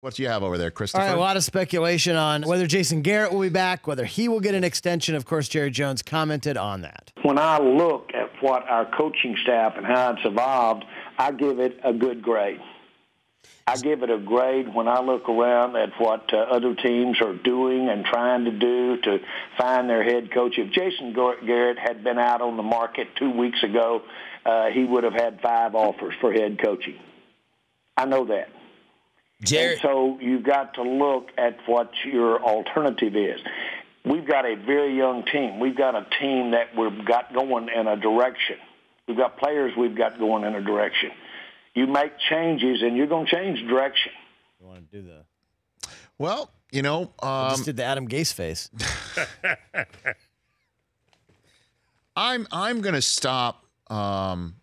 What do you have over there, Christopher? All right, a lot of speculation on whether Jason Garrett will be back, whether he will get an extension. Of course, Jerry Jones commented on that. When I look at what our coaching staff and how it's evolved, I give it a good grade. I give it a grade when I look around at what other teams are doing and trying to do to find their head coach. If Jason Garrett had been out on the market 2 weeks ago, he would have had 5 offers for head coaching. I know that. And so you've got to look at what your alternative is. We've got a very young team. We've got a team that we've got going in a direction. We've got players we've got going in a direction. You make changes, and you're going to change direction. You want to do the? Well, I just did the Adam Gase face. I'm going to stop. I'm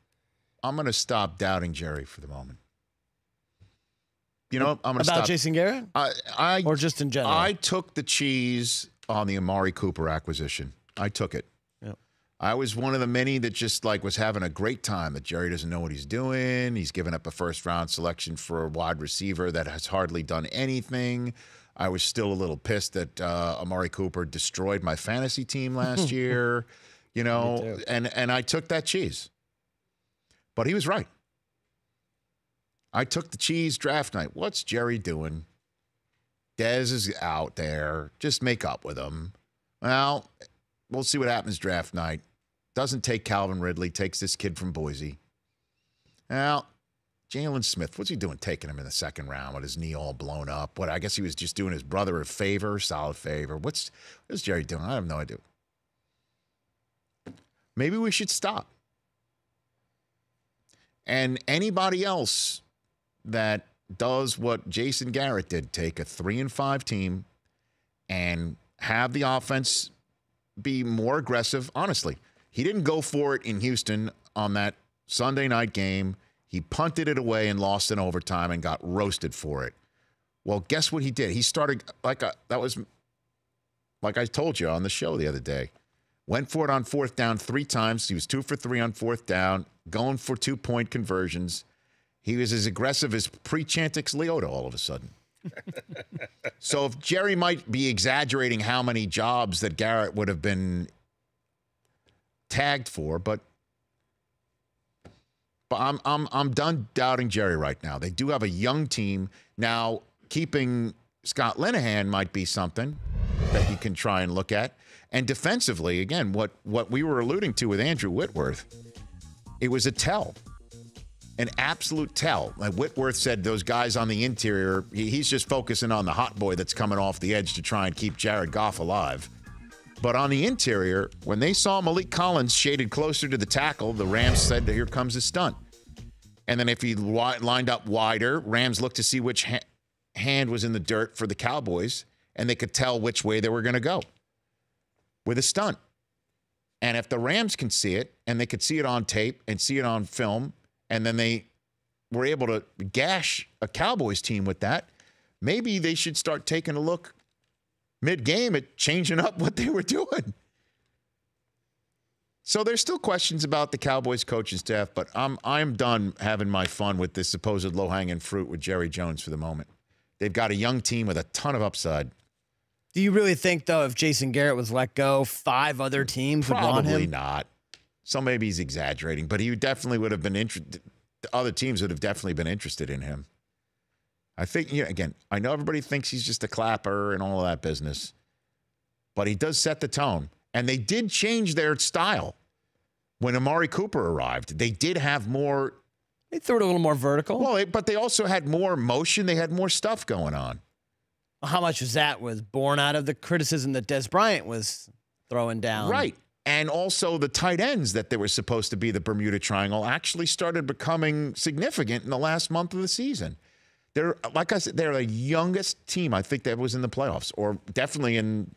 going to stop doubting Jerry for the moment. I'm going to stop. About Jason Garrett? Or just in general? I took the cheese on the Amari Cooper acquisition. I took it. Yep. I was one of the many that just was having a great time, that Jerry doesn't know what he's doing. He's given up a first-round selection for a wide receiver that has hardly done anything. I was still a little pissed that Amari Cooper destroyed my fantasy team last year, and I took that cheese. But he was right. I took the cheese draft night. What's Jerry doing? Dez is out there. Just make up with him. Well, we'll see what happens draft night. Doesn't take Calvin Ridley. Takes this kid from Boise. Well, Jalen Smith, what's he doing taking him in the second round with his knee all blown up? I guess he was just doing his brother a favor, solid favor. What's Jerry doing? I have no idea. Maybe we should stop. And anybody else that does what Jason Garrett did, take a 3-5 team and have the offense be more aggressive. Honestly, he didn't go for it in Houston on that Sunday night game. He punted it away and lost in overtime and got roasted for it. Well, guess what he did? He started like I told you on the show the other day. Went for it on 4th down 3 times. He was 2 for 3 on 4th down, going for 2-point conversions. He was as aggressive as pre-Chantix Leota all of a sudden. So if Jerry might be exaggerating how many jobs that Garrett would have been tagged for, but I'm done doubting Jerry right now. They do have a young team. Now, keeping Scott Linehan might be something that you can try and look at. And defensively, again, what we were alluding to with Andrew Whitworth, it was a tell. An absolute tell. Like Whitworth said, those guys on the interior, he's just focusing on the hot boy that's coming off the edge to try and keep Jared Goff alive. But on the interior, when they saw Malik Collins shaded closer to the tackle, the Rams said, here comes a stunt. And then if he lined up wider, Rams looked to see which hand was in the dirt for the Cowboys, and they could tell which way they were going to go with a stunt. And if the Rams can see it, and they could see it on tape and see it on film, and then they were able to gash a Cowboys team with that, maybe they should start taking a look mid-game at changing up what they were doing. So there's still questions about the Cowboys coaching staff, but I'm done having my fun with this supposed low-hanging fruit with Jerry Jones for the moment. They've got a young team with a ton of upside. Do you really think, though, if Jason Garrett was let go, 5 other teams would want him? Probably not. So maybe he's exaggerating, but he definitely would have been interested. Other teams would have definitely been interested in him. I think, again, I know everybody thinks he's just a clapper and all of that business, but he does set the tone. And they did change their style when Amari Cooper arrived. They did have more. They threw it a little more vertical. Well, but they also had more motion. They had more stuff going on. How much was that was born out of the criticism that Des Bryant was throwing down? Right. And also the tight ends that they were supposed to be the Bermuda Triangle actually started becoming significant in the last month of the season. They're, like I said, they're the youngest team I think that was in the playoffs, or definitely in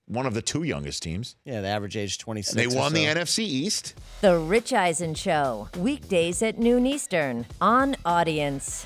one of the 2 youngest teams. Yeah, the average age 26. And they won the NFC East. The Rich Eisen Show, weekdays at noon Eastern on Audience.